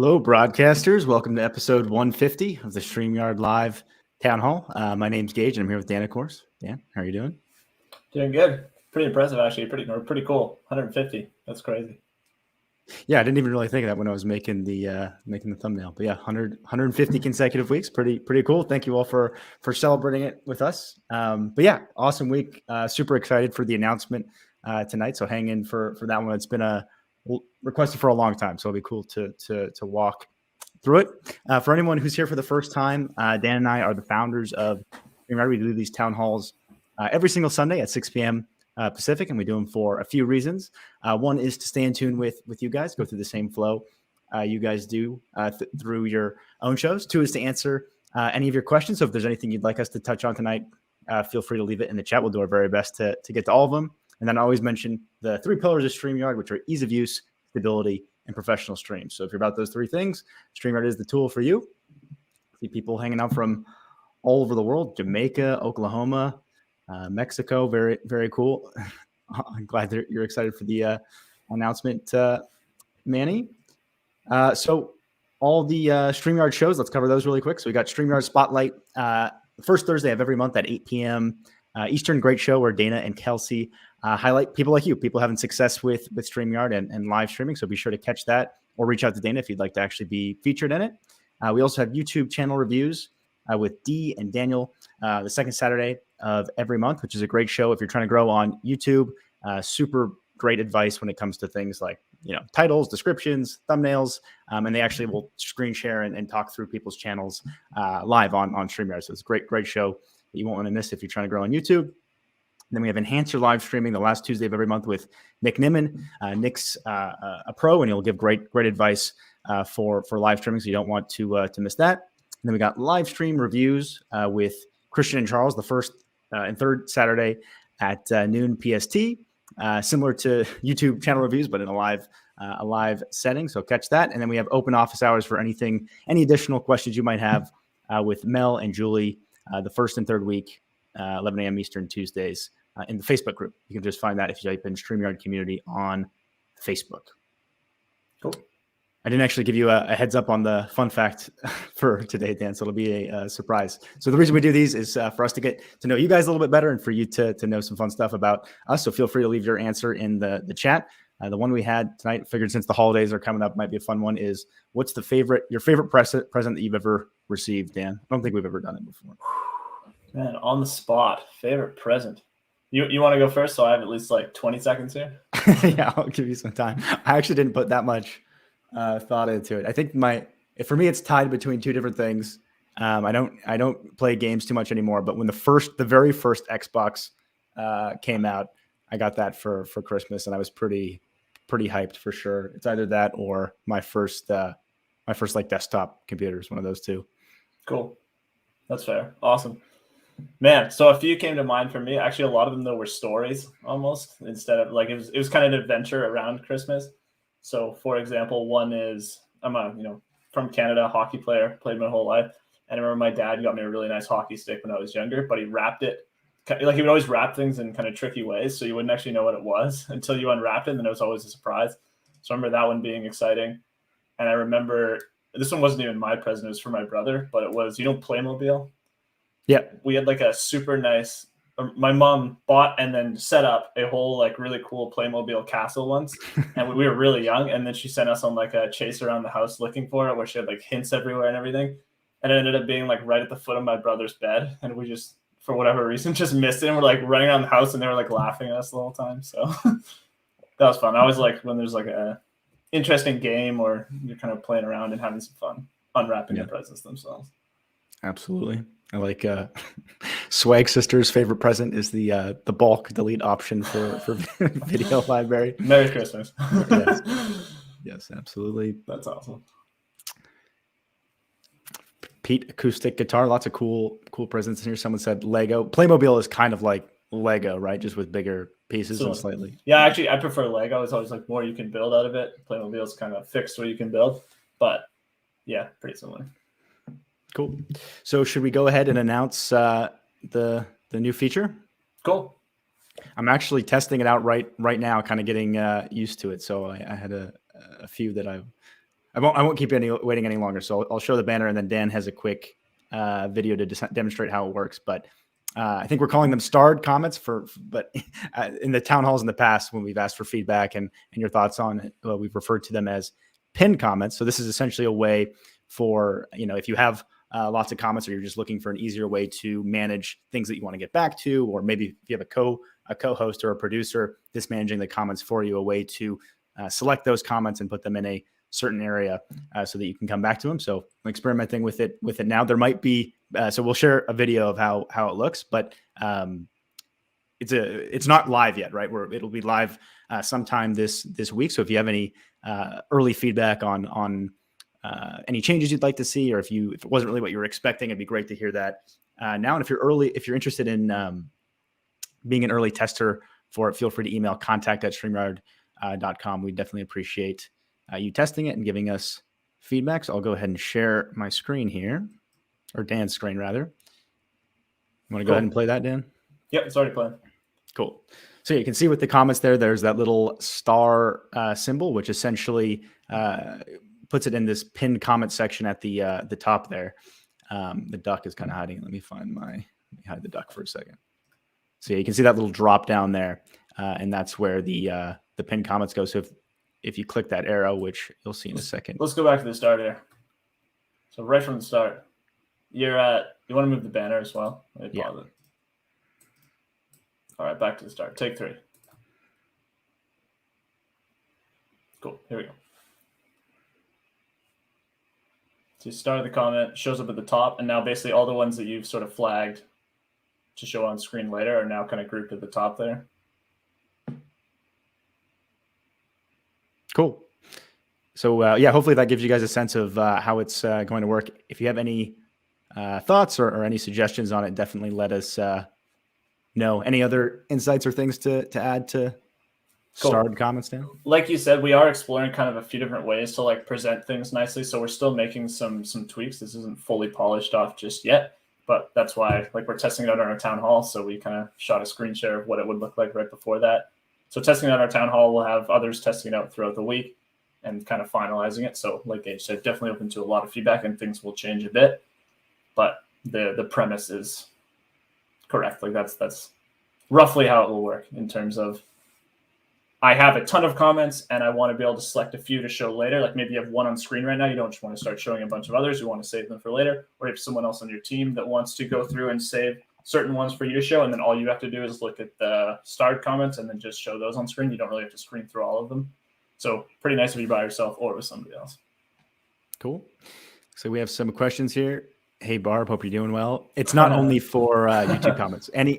Hello, broadcasters. Welcome to episode 150 of the StreamYard Live Town Hall. My name's Geige, and I'm here with Dan, of course. Dan, how are you doing? Doing good. Pretty impressive, actually. Pretty cool. 150. That's crazy. Yeah, I didn't even really think of that when I was making the thumbnail. But yeah, 150 consecutive weeks. Pretty cool. Thank you all for celebrating it with us. But yeah, awesome week. Super excited for the announcement tonight. So hang in for that one. It's been requested for a long time, so it'll be cool to walk through it. For anyone who's here for the first time, Dan and I are the founders of StreamYard. We do these town halls every single Sunday at 6 p.m. Pacific, and we do them for a few reasons. One is to stay in tune with you guys, go through the same flow you guys do through your own shows. Two is to answer any of your questions. So if there's anything you'd like us to touch on tonight, feel free to leave it in the chat. We'll do our very best to get to all of them. And then I always mention the three pillars of StreamYard, which are ease of use, stability, and professional streams. So if you're about those three things, StreamYard is the tool for you. See people hanging out from all over the world: Jamaica, Oklahoma, Mexico. Very, very cool. I'm glad that you're excited for the announcement, Manny. So all the StreamYard shows, let's cover those really quick. So we got StreamYard Spotlight, the first Thursday of every month at 8 p.m. Eastern. Great show where Dana and Kelsey highlight people like you, people having success with StreamYard and live streaming. So be sure to catch that or reach out to Dana if you'd like to actually be featured in it. We also have YouTube channel reviews with Dee and Daniel the second Saturday of every month, which is a great show if you're trying to grow on YouTube. Super great advice when it comes to things like, titles, descriptions, thumbnails, and they actually will screen share and talk through people's channels live on StreamYard. So it's a great show that you won't want to miss if you're trying to grow on YouTube. And then we have Enhance Your Live Streaming the last Tuesday of every month with Nick Nimmin. Nick's a pro, and he'll give great advice for live streaming, so you don't want to miss that. And then we got live stream reviews with Christian and Charles the first and third Saturday at noon PST, similar to YouTube channel reviews, but in a live setting. So catch that. And then we have open office hours for any additional questions you might have with Mel and Julie the first and third week, 11 a.m. Eastern Tuesdays in the Facebook group. You can just find that if you type in StreamYard Community on Facebook. Cool. I didn't actually give you a heads up on the fun fact for today, Dan, so it'll be a surprise. So the reason we do these is for us to get to know you guys a little bit better and for you to know some fun stuff about us. So feel free to leave your answer in the chat. The one we had tonight, figured since the holidays are coming up, might be a fun one, is what's your favorite present that you've ever received, Dan? I don't think we've ever done it before. Man, on the spot, favorite present. You want to go first, so I have at least like 20 seconds here? Yeah, I'll give you some time. I actually didn't put that much thought into it. I think for me, it's tied between two different things. I don't play games too much anymore, but when the very first Xbox came out, I got that for Christmas, and I was pretty hyped for sure. It's either that or my first like desktop computers, one of those two. Cool. That's fair. Awesome. Man, so a few came to mind for me. Actually, a lot of them though were stories almost, instead of like it was kind of an adventure around Christmas. So, for example, one is I'm from Canada, hockey player, played my whole life, and I remember my dad got me a really nice hockey stick when I was younger, but he wrapped it like he would always wrap things in kind of tricky ways, so you wouldn't actually know what it was until you unwrapped it, and then it was always a surprise. So I remember that one being exciting, and I remember this one wasn't even my present; it was for my brother, but it was Playmobil. Yeah, we had like a super nice. My mom bought and then set up a whole like really cool Playmobil castle once, and we were really young. And then she sent us on like a chase around the house looking for it, where she had like hints everywhere and everything. And it ended up being like right at the foot of my brother's bed, and we just, for whatever reason, just missed it. And we're like running around the house, and they were like laughing at us the whole time. So that was fun. I always like when there's like a interesting game or you're kind of playing around and having some fun unwrapping the presents themselves. Absolutely. I like Swag Sister's favorite present is the bulk delete option for video library. Merry Christmas. Yes, absolutely. That's awesome. Pete, acoustic guitar, lots of cool presents in here. Someone said Lego. Playmobil is kind of like Lego, right? Just with bigger pieces and slightly. Yeah, actually, I prefer Lego. It's always like more you can build out of it. Playmobil is kind of fixed where you can build, but yeah, pretty similar. Cool. So should we go ahead and announce the new feature? Cool. I'm actually testing it out right now, kind of getting used to it. So I had a few that I I won't keep waiting any longer. So I'll show the banner, and then Dan has a quick video to demonstrate how it works. But I think we're calling them starred comments but in the town halls in the past, when we've asked for feedback and your thoughts on it, we've referred to them as pinned comments. So this is essentially a way for, if you have lots of comments, or you're just looking for an easier way to manage things that you want to get back to, or maybe if you have a co-host or a producer that's managing the comments for you, a way to select those comments and put them in a certain area so that you can come back to them. So I'm experimenting with it now. There might be, so we'll share a video of how it looks, but it's not live yet, right? It'll be live sometime this week. So if you have any early feedback on any changes you'd like to see, or if it wasn't really what you were expecting, it'd be great to hear that now. And if you're interested in being an early tester for it, feel free to email contact@StreamYard.com. We definitely appreciate you testing it and giving us feedback. So I'll go ahead and share my screen here, or Dan's screen rather. You want to go ahead and play that, Dan? Yep, it's already playing. Cool. So you can see with the comments there's that little star symbol, which essentially puts it in this pinned comment section at the top there. The duck is kind of hiding. Let me hide the duck for a second. So you can see that little drop down there, and that's where the pinned comments go. So if you click that arrow, which you'll see in a second. Let's go back to the start here. So right from the start, you want to move the banner as well? Yeah. All right, back to the start. Take 3. Cool. Here we go. So you started the comment, shows up at the top, and now basically all the ones that you've sort of flagged to show on screen later are now kind of grouped at the top there. Cool. So hopefully that gives you guys a sense of how it's going to work. If you have any thoughts or any suggestions on it, definitely let us know. Any other insights or things to add to starred comments, Dan? Like you said, we are exploring kind of a few different ways to present things nicely. So we're still making some tweaks. This isn't fully polished off just yet, but that's why we're testing it out on our town hall. So we kind of shot a screen share of what it would look like right before that. So testing it on our town hall, we'll have others testing it out throughout the week and kind of finalizing it. So like Geige said, definitely open to a lot of feedback, and things will change a bit, but the premise is correct. That's roughly how it will work in terms of, I have a ton of comments and I want to be able to select a few to show later. Like maybe you have one on screen right now. You don't just want to start showing a bunch of others. You want to save them for later. Or you have someone else on your team that wants to go through and save certain ones for you to show. And then all you have to do is look at the starred comments and then just show those on screen. You don't really have to screen through all of them. So pretty nice if you're by yourself or with somebody else. Cool. So we have some questions here. Hey, Barb, hope you're doing well. It's not only for YouTube comments. Any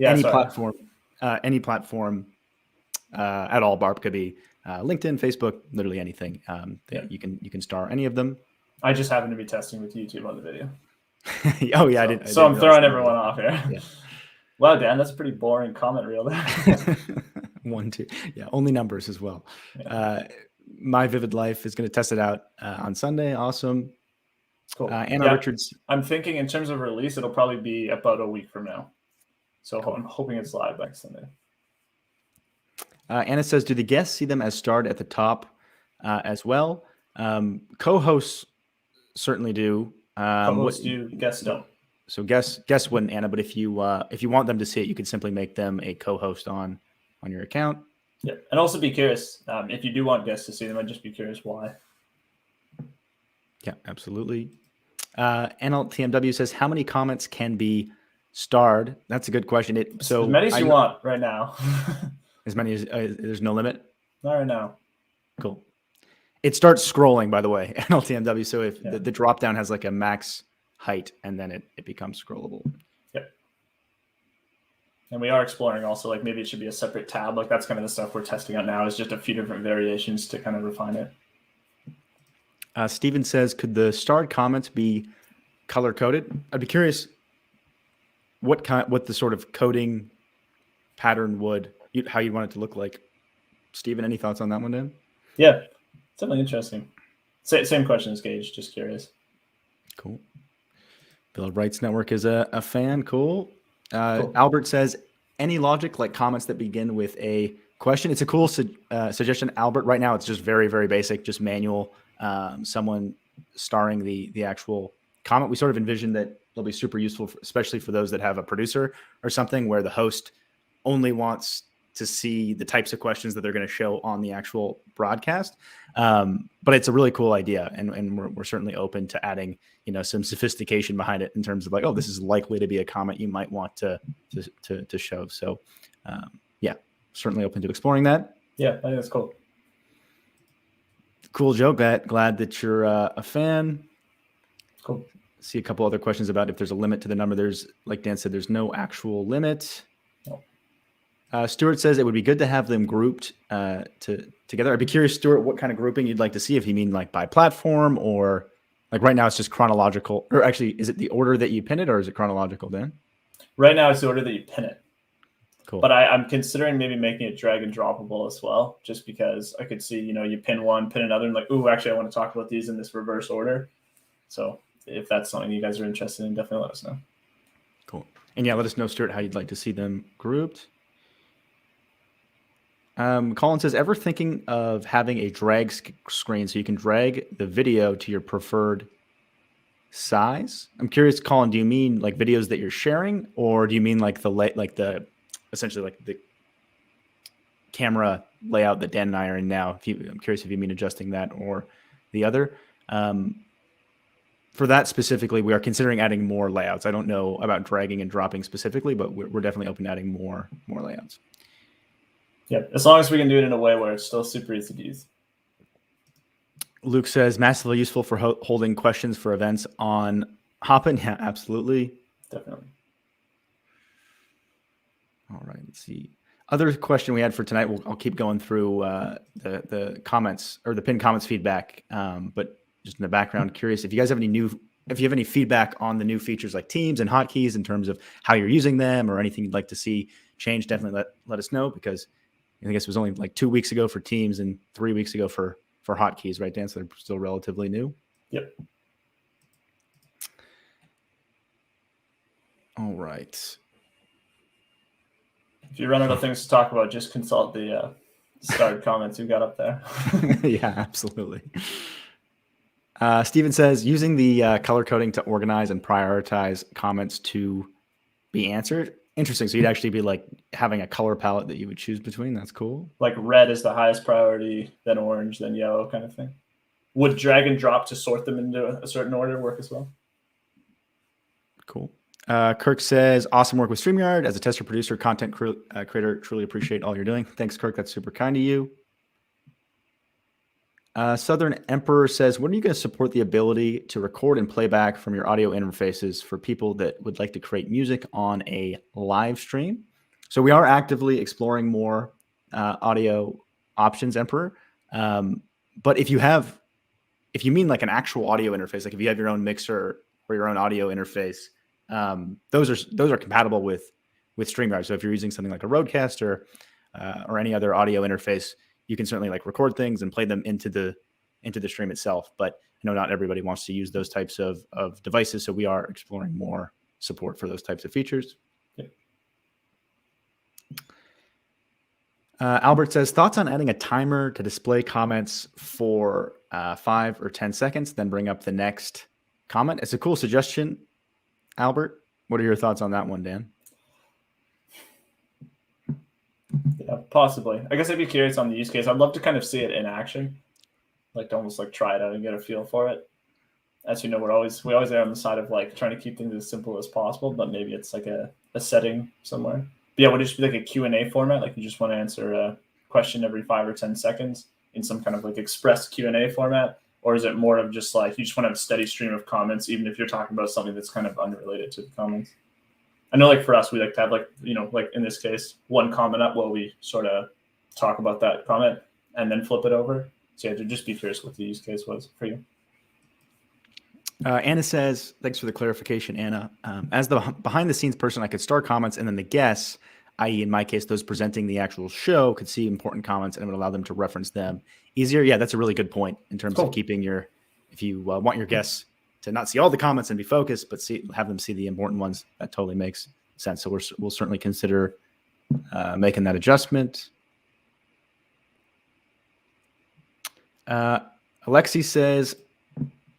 platform at all, Barb. Could be LinkedIn, Facebook, literally anything. You can star any of them. I just happen to be testing with YouTube on the video. Oh yeah, I didn't. So I'm throwing everyone off here. Yeah. Wow, Dan, that's a pretty boring comment reel there. 1, 2, yeah, only numbers as well. Yeah. My Vivid Life is going to test it out on Sunday. Awesome. Cool. Anna Richards. I'm thinking in terms of release, it'll probably be about a week from now. So cool. I'm hoping it's live by Sunday. Anna says, do the guests see them as starred at the top as well? Co-hosts certainly do. Co-hosts do, guests don't. So guests wouldn't, Anna, but if you want them to see it, you can simply make them a co-host on your account. Yeah, and also be curious. If you do want guests to see them, I'd just be curious why. Yeah, absolutely. NLTMW says, how many comments can be starred? That's a good question. As many as you want right now. As many as there's no limit? Not right now. Cool. It starts scrolling, by the way, NLTMW. So if the drop down has like a max height, and then it becomes scrollable. Yep. And we are exploring also, maybe it should be a separate tab. That's kind of the stuff we're testing out now, is just a few different variations to kind of refine it. Steven says, could the starred comments be color coded? I'd be curious what the sort of coding pattern how you want it to look like. Steven, any thoughts on that one, Dan? Yeah, something interesting. Same question as Geige, just curious. Cool. Bill of Rights Network is a fan. Cool. Albert says, any logic like comments that begin with a question? It's a cool suggestion, Albert. Right now, it's just very, very basic, just manual someone starring the actual comment. We sort of envision that they'll be super useful, especially for those that have a producer or something where the host only wants to see the types of questions that they're going to show on the actual broadcast. But it's a really cool idea. And we're certainly open to adding, some sophistication behind it in terms of like, oh, this is likely to be a comment you might want to show. So yeah, certainly open to exploring that. Yeah, I think that's cool. Cool, Joe. Glad that you're a fan. Cool. See a couple other questions about if there's a limit to the number. There's, like Dan said, there's no actual limit. Stuart says it would be good to have them grouped together. I'd be curious, Stuart, what kind of grouping you'd like to see, if you mean like by platform or like right now it's just chronological, or actually is it the order that you pin it or is it chronological, Dan? Right now it's the order that you pin it. Cool. But I'm considering maybe making it drag and droppable as well, just because I could see, you pin one, pin another, and like, ooh, actually I want to talk about these in this reverse order. So if that's something you guys are interested in, definitely let us know. Cool. And yeah, let us know, Stuart, how you'd like to see them grouped. Colin says, ever thinking of having a drag screen so you can drag the video to your preferred size? I'm curious, Colin, do you mean like videos that you're sharing, or do you mean like essentially like the camera layout that Dan and I are in now? I'm curious if you mean adjusting that or the other. For that specifically, we are considering adding more layouts. I don't know about dragging and dropping specifically, but we're definitely open to adding more layouts. Yeah, as long as we can do it in a way where it's still super easy to use. Luke says, massively useful for holding questions for events on Hopin. Yeah, absolutely. Definitely. All right, let's see. Other question we had for tonight, I'll keep going through the comments or the pinned comments feedback, but just in the background, curious if you guys have any feedback on the new features like Teams and Hotkeys in terms of how you're using them or anything you'd like to see change, definitely let us know, because I guess it was only like 2 weeks ago for Teams and 3 weeks ago for Hotkeys, right, Dan? So they're still relatively new. Yep. All right. If you run out of things to talk about, just consult the starred comments you got up there. Yeah, absolutely. Steven says, using the color coding to organize and prioritize comments to be answered. Interesting. So you'd actually be like having a color palette that you would choose between. That's cool. Like red is the highest priority, then orange, then yellow kind of thing. Would drag and drop to sort them into a certain order work as well? Cool. Kirk says, awesome work with StreamYard. As a tester, producer, content creator, truly appreciate all you're doing. Thanks, Kirk. That's super kind of you. Southern Emperor says, when are you going to support the ability to record and playback from your audio interfaces for people that would like to create music on a live stream? So we are actively exploring more audio options, Emperor. But if you mean like an actual audio interface, like if you have your own mixer or your own audio interface, those are compatible with StreamYard. So if you're using something like a Rodecaster or any other audio interface, you can certainly like record things and play them into the stream itself. But I know not everybody wants to use those types of devices, so we are exploring more support for those types of features. Yep. Albert says, thoughts on adding a timer to display comments for 5 or 10 seconds, then bring up the next comment? It's a cool suggestion, Albert. What are your thoughts on that one, Dan? Yeah, possibly. I guess I'd be curious on the use case. I'd love to kind of see it in action, like to almost like try it out and get a feel for it. As you know, we always are on the side of like trying to keep things as simple as possible, but maybe it's like a setting somewhere. But yeah, would it just be like a Q&A format? Like you just want to answer a question every 5 or 10 seconds in some kind of like express Q&A format? Or is it more of just like you just want to have a steady stream of comments, even if you're talking about something that's kind of unrelated to the comments? I know like for us, we like to have like, like in this case, one comment up while we sort of talk about that comment and then flip it over. So yeah, to just be curious what the use case was for you. Anna says, thanks for the clarification, Anna. As the behind the scenes person, I could start comments and then the guests, i.e. in my case, those presenting the actual show, could see important comments and it would allow them to reference them easier. Yeah, that's a really good point in terms of keeping if you want your guests to not see all the comments and be focused, but have them see the important ones. That totally makes sense. So we'll certainly consider making that adjustment. Alexi says,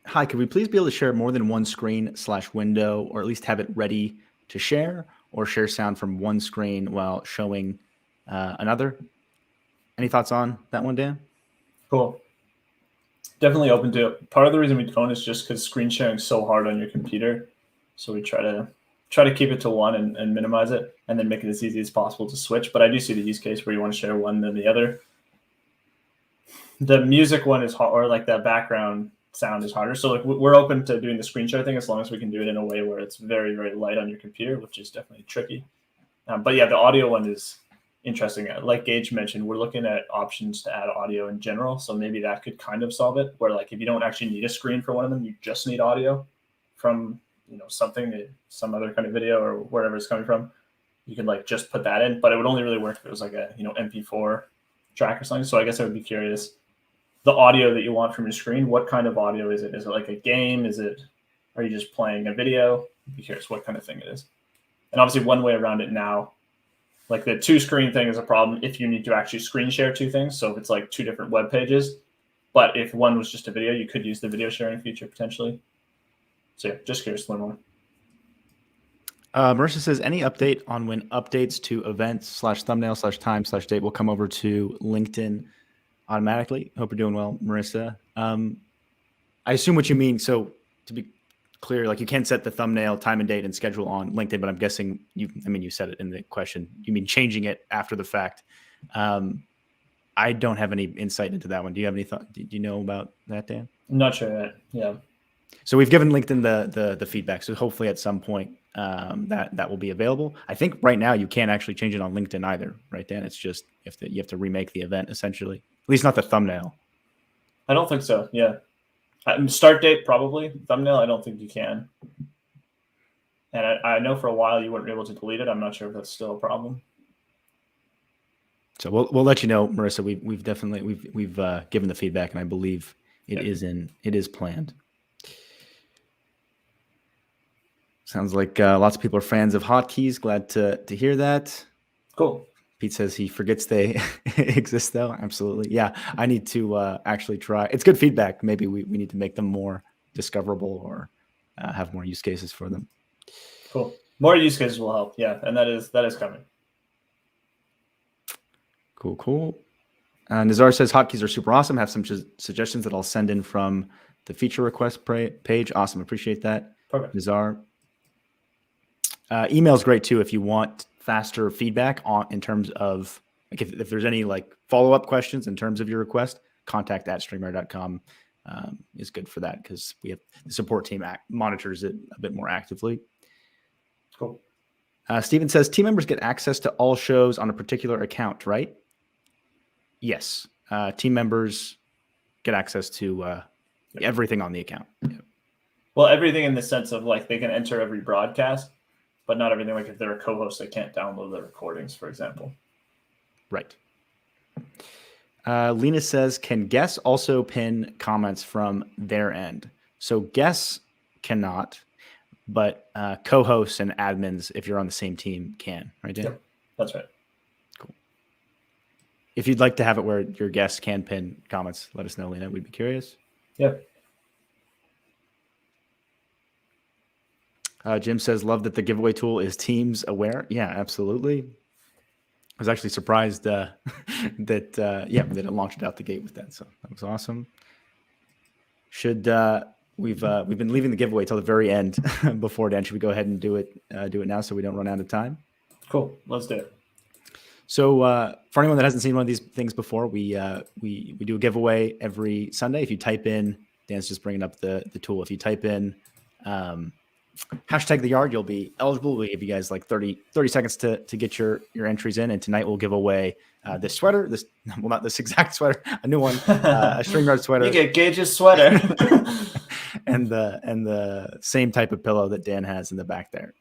hi, could we please be able to share more than one screen/window, or at least have it ready to share, or share sound from one screen while showing another? Any thoughts on that one, Dan? Cool. Definitely open to it. Part of the reason we don't is just because screen sharing is so hard on your computer. So we try to keep it to one and minimize it, and then make it as easy as possible to switch. But I do see the use case where you want to share one then the other. The music one is hard, or like that background sound is harder. So like we're open to doing the screen share thing as long as we can do it in a way where it's very, very light on your computer, which is definitely tricky. But yeah, the audio one is interesting. Like Geige mentioned, we're looking at options to add audio in general. So maybe that could kind of solve it, where like if you don't actually need a screen for one of them, you just need audio from something, some other kind of video or wherever it's coming from. You could like just put that in, but it would only really work if it was like a MP4 track or something. So I guess I would be curious, the audio that you want from your screen, what kind of audio is it? Is it like a game? Are you just playing a video? I'd be curious what kind of thing it is. And obviously one way around it now, like the 2-screen thing is a problem if you need to actually screen share 2 things. So if it's like 2 different web pages, but if one was just a video, you could use the video sharing feature potentially. So yeah, just curious to learn more. Marissa says, any update on when updates to events/thumbnail/time/date will come over to LinkedIn automatically? Hope you're doing well, Marissa. I assume what you mean. So to be clear, like you can set the thumbnail, time and date, and schedule on LinkedIn, but I'm guessing you said it in the question. You mean changing it after the fact? I don't have any insight into that one. Do you have any thought? Do you know about that, Dan? I'm not sure yet. Yeah. So we've given LinkedIn the feedback. So hopefully at some point that will be available. I think right now you can't actually change it on LinkedIn either, right, Dan? It's just you have to remake the event essentially. At least not the thumbnail. I don't think so. Yeah. Start date probably. Thumbnail, I don't think you can. And I know for a while you weren't able to delete it. I'm not sure if that's still a problem. So we'll let you know, Marissa. We've definitely given the feedback, and I believe it is planned. Sounds like lots of people are fans of Hotkeys. Glad to hear that. Cool. Pete says he forgets they exist, though. Absolutely. Yeah, I need to actually try. It's good feedback. Maybe we need to make them more discoverable or have more use cases for them. Cool. More use cases will help. Yeah, and that is coming. Cool. Nazar says hotkeys are super awesome. Have some suggestions that I'll send in from the feature request page. Awesome. Appreciate that. Perfect. Nazar. Email is great too if you want faster feedback in terms of like if there's any like follow-up questions in terms of your request, contact@streamyard.com is good for that because we have the support team monitors it a bit more actively. Cool. Steven says team members get access to all shows on a particular account, right? Yes. Team members get access to everything on the account. Yep. Well, everything in the sense of like they can enter every broadcast, but not everything. Like if they're a co-host, they can't download the recordings, for example. Right. Lena says, can guests also pin comments from their end? So guests cannot, but co-hosts and admins, if you're on the same team, can, right, Dan? Yep, that's right. Cool. If you'd like to have it where your guests can pin comments, let us know, Lena. We'd be curious. Yep. Jim says, love that the giveaway tool is Teams aware. Yeah, absolutely. I was actually surprised that it launched out the gate with that. So that was awesome. We've been leaving the giveaway till the very end before Dan. Should we go ahead and do it now so we don't run out of time? Cool. Let's do it. So for anyone that hasn't seen one of these things before, we do a giveaway every Sunday. If you type in, Dan's just bringing up the tool. If you type in hashtag the yard, you'll be eligible. We give you guys like 30 seconds to get your entries in. And tonight we'll give away this sweater. Not this exact sweater, a new one, a StreamYard sweater. You get Gaige's sweater. and the same type of pillow that Dan has in the back there.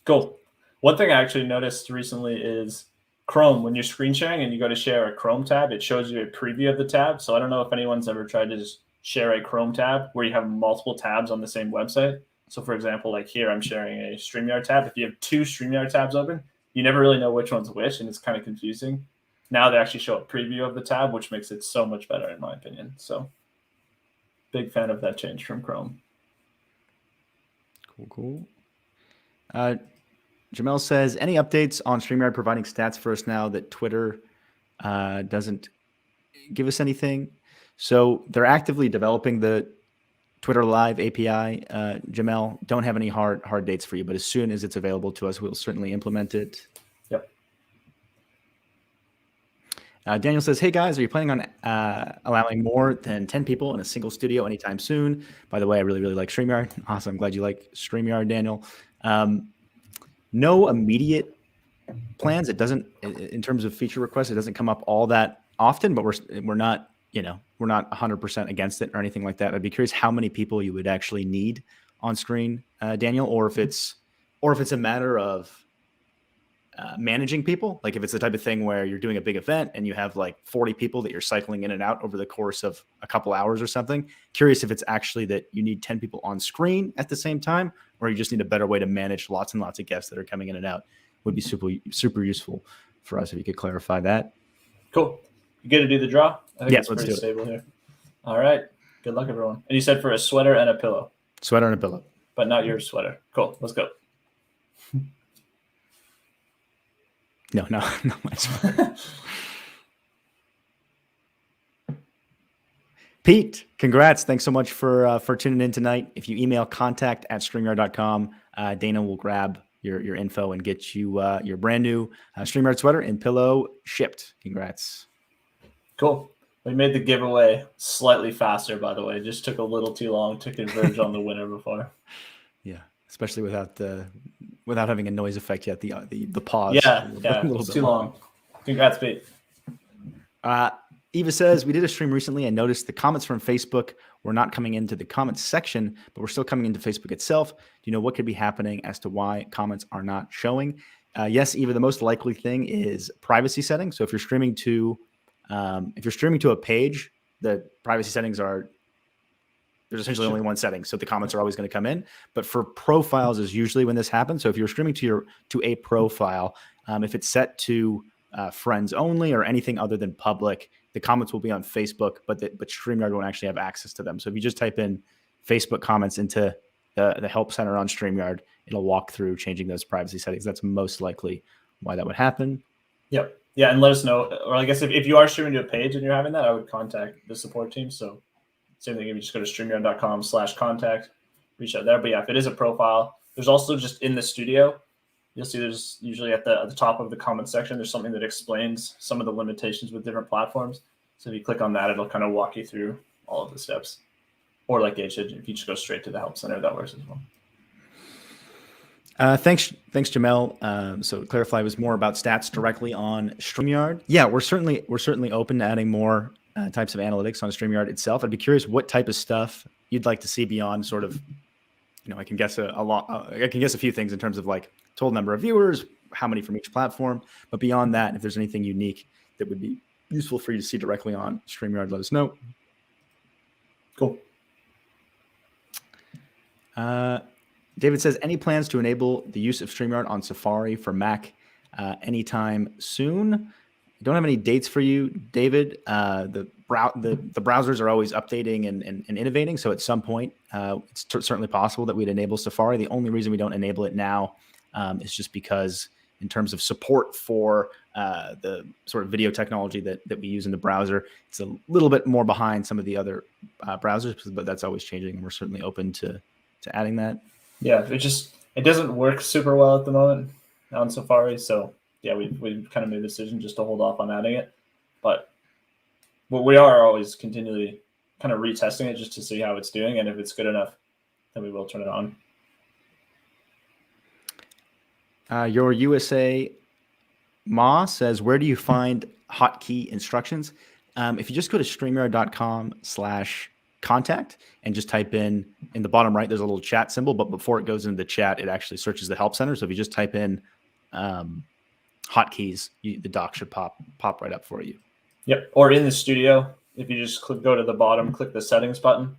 Cool. One thing I actually noticed recently is Chrome. When you're screen sharing and you go to share a Chrome tab, it shows you a preview of the tab. So I don't know if anyone's ever tried to just share a Chrome tab where you have multiple tabs on the same website. So for example, like here, I'm sharing a StreamYard tab. If you have 2 StreamYard tabs open, you never really know which one's which, and it's kind of confusing. Now they actually show a preview of the tab, which makes it so much better in my opinion. So Big fan of that change from Chrome. Cool. Jamel says, any updates on StreamYard providing stats for us now that Twitter doesn't give us anything? So they're actively developing the Twitter Live API. Jamel, don't have any hard dates for you, but as soon as it's available to us, we'll certainly implement it. Yep. Daniel says, hey guys, are you planning on allowing more than 10 people in a single studio anytime soon? By the way, I really like StreamYard. Awesome. I'm glad you like StreamYard, Daniel. No immediate plans. It doesn't, in terms of feature requests, it doesn't come up all that often, but we're not, we're not 100% against it or anything like that. I'd be curious how many people you would actually need on screen, Daniel, or if it's a matter of managing people. Like if it's the type of thing where you're doing a big event and you have like 40 people that you're cycling in and out over the course of a couple hours or something. Curious if it's actually that you need 10 people on screen at the same time, or you just need a better way to manage lots and lots of guests that are coming in and out. Would be super useful for us if you could clarify that. Cool. You good to do the draw? I think Yeah, it's let's pretty do it. stable here. All right. Good luck, everyone. And you said for a sweater and a pillow. Sweater and a pillow. But not your sweater. Cool. Let's go. No, not my sweater. Pete, congrats. Thanks so much for tuning in tonight. If you email contact@streamyard.com, Dana will grab your info and get you your brand new StreamYard sweater and pillow shipped. Congrats. Cool. We made the giveaway slightly faster, by the way. It just took a little too long to converge on the winner before. Yeah, especially without having a noise effect yet. The pause. Yeah, it's too long. Congrats, Pete. Eva says, we did a stream recently and noticed the comments from Facebook were not coming into the comments section, but we're still coming into Facebook itself. Do you know what could be happening as to why comments are not showing? Yes, Eva, the most likely thing is privacy settings. So if you're streaming to a page, the privacy settings there's essentially only one setting. So the comments are always going to come in, but for profiles is usually when this happens. So if you're streaming to a profile, if it's set to friends only or anything other than public, the comments will be on Facebook, but StreamYard won't actually have access to them. So if you just type in Facebook comments into the help center on StreamYard, it'll walk through changing those privacy settings. That's most likely why that would happen. Yep. Yeah, and let us know. Or I guess if you are streaming to a page and you're having that, I would contact the support team. So same thing, if you just go to streamyard.com/contact, reach out there. But yeah, if it is a profile, there's also just in the studio, you'll see there's usually at the top of the comment section, there's something that explains some of the limitations with different platforms. So if you click on that, it'll kind of walk you through all of the steps. Or like Geige said, if you just go straight to the help center, that works as well. Thanks, Jamel. So to clarify, it was more about stats directly on StreamYard. Yeah, we're certainly open to adding more types of analytics on StreamYard itself. I'd be curious what type of stuff you'd like to see beyond sort of, I can guess a few things in terms of like total number of viewers, how many from each platform, but beyond that, if there's anything unique that would be useful for you to see directly on StreamYard, let us know. Cool. David says, any plans to enable the use of StreamYard on Safari for Mac anytime soon? I don't have any dates for you, David. The browsers are always updating and innovating. So at some point, it's certainly possible that we'd enable Safari. The only reason we don't enable it now is just because in terms of support for the sort of video technology that we use in the browser, it's a little bit more behind some of the other browsers, but that's always changing. And we're certainly open to adding that. Yeah, it doesn't work super well at the moment on Safari. So yeah, we kind of made the decision just to hold off on adding it. But we are always continually kind of retesting it just to see how it's doing. And if it's good enough, then we will turn it on. Your USA Ma says, where do you find hotkey instructions? If you just go to streamyard.com/contact and just type in the bottom right, there's a little chat symbol, but before it goes into the chat, it actually searches the help center. So if you just type in hotkeys, the doc should pop right up for you. Yep. Or in the studio, if you just go to the bottom, click the settings button,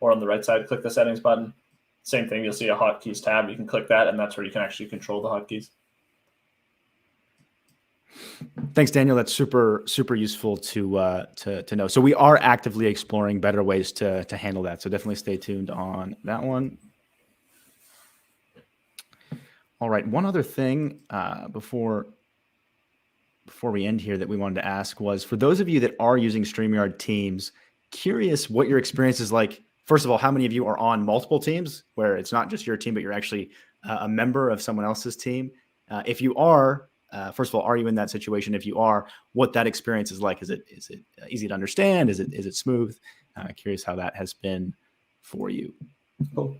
or on the right side, click the settings button. Same thing. You'll see a hotkeys tab. You can click that, and that's where you can actually control the hotkeys. Thanks, Daniel. That's super useful to know. So we are actively exploring better ways to handle that. So definitely stay tuned on that one. All right. One other thing before we end here that we wanted to ask was, for those of you that are using StreamYard teams, curious what your experience is like. First of all, how many of you are on multiple teams where it's not just your team, but you're actually a member of someone else's team? If you are, first of all, are you in that situation? If you are, what that experience is like? Is it easy to understand? Is it smooth? Curious how that has been for you. Cool.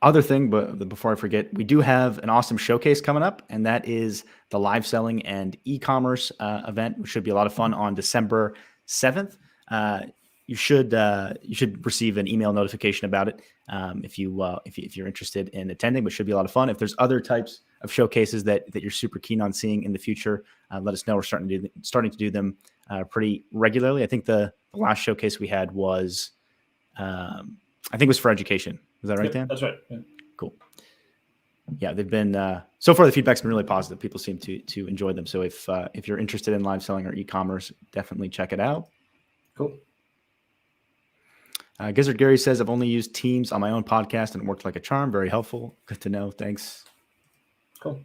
Other thing, but before I forget, we do have an awesome showcase coming up, and that is the live selling and e-commerce event, which should be a lot of fun on December 7th. You should receive an email notification about it if you're interested in attending, but should be a lot of fun. If there's other types of showcases that you're super keen on seeing in the future, let us know. We're starting to do them pretty regularly. I think the last showcase we had was, I think it was for education. Is that right, Dan? That's right. Yeah. Cool. Yeah, they've been so far. The feedback's been really positive. People seem to enjoy them. So if you're interested in live selling or e-commerce, definitely check it out. Cool. Gizzard Gary says, I've only used Teams on my own podcast and it worked like a charm. Very helpful. Good to know. Thanks. Cool.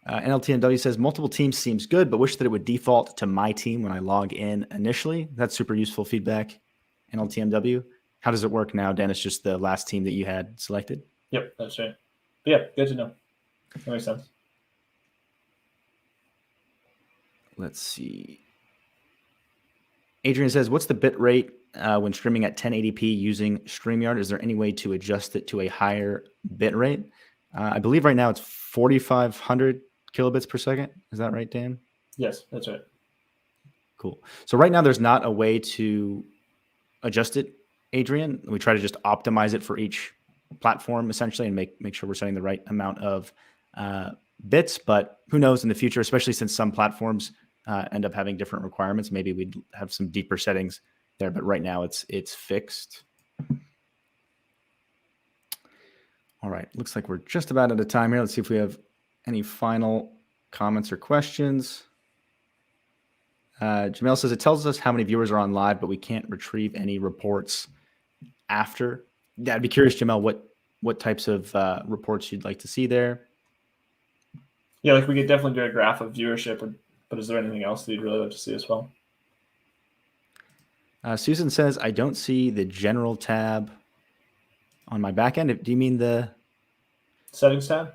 NLTMW says, multiple teams seems good, but wish that it would default to my team when I log in initially. That's super useful feedback. NLTMW. How does it work now, Dennis? Just the last team that you had selected? Yep, that's right. But yeah, good to know. That makes sense. Let's see. Adrian says, what's the bit rate when streaming at 1080p using StreamYard? Is there any way to adjust it to a higher bit rate? I believe right now it's 4,500 kilobits per second. Is that right, Dan? Yes, that's right. Cool. So right now there's not a way to adjust it, Adrian. We try to just optimize it for each platform essentially and make sure we're setting the right amount of bits. But who knows in the future, especially since some platforms end up having different requirements. Maybe we'd have some deeper settings there, but right now it's fixed. All right, looks like we're just about out of time here. Let's see if we have any final comments or questions. Jamel says, it tells us how many viewers are on live, but we can't retrieve any reports after. Yeah, I'd be curious, Jamel, what types of reports you'd like to see there. Yeah, like we could definitely do a graph of viewership, but is there anything else that you'd really like to see as well? Susan says, I don't see the general tab on my back end. Do you mean the settings tab?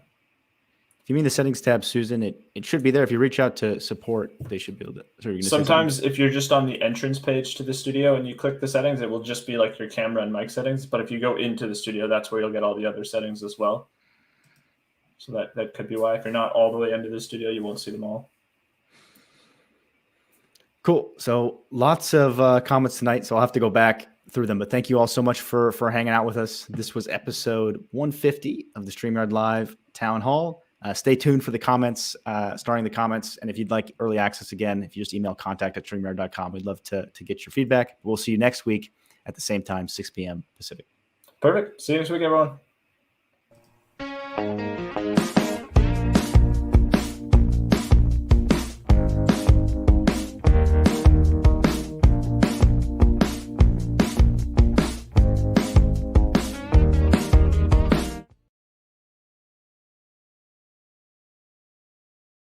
If you mean the settings tab, Susan, it should be there. If you reach out to support, they should be able to. Sorry, sometimes if you're just on the entrance page to the studio and you click the settings, it will just be like your camera and mic settings. But if you go into the studio, that's where you'll get all the other settings as well. So that could be why. If you're not all the way into the studio, you won't see them all. Cool. So lots of comments tonight. So I'll have to go back through them. But thank you all so much for hanging out with us. This was episode 150 of the StreamYard Live Town Hall. Stay tuned for the comments, starting the comments. And if you'd like early access again, if you just email contact@streamyard.com, we'd love to get your feedback. We'll see you next week at the same time, 6 p.m. Pacific. Perfect. See you next week, everyone.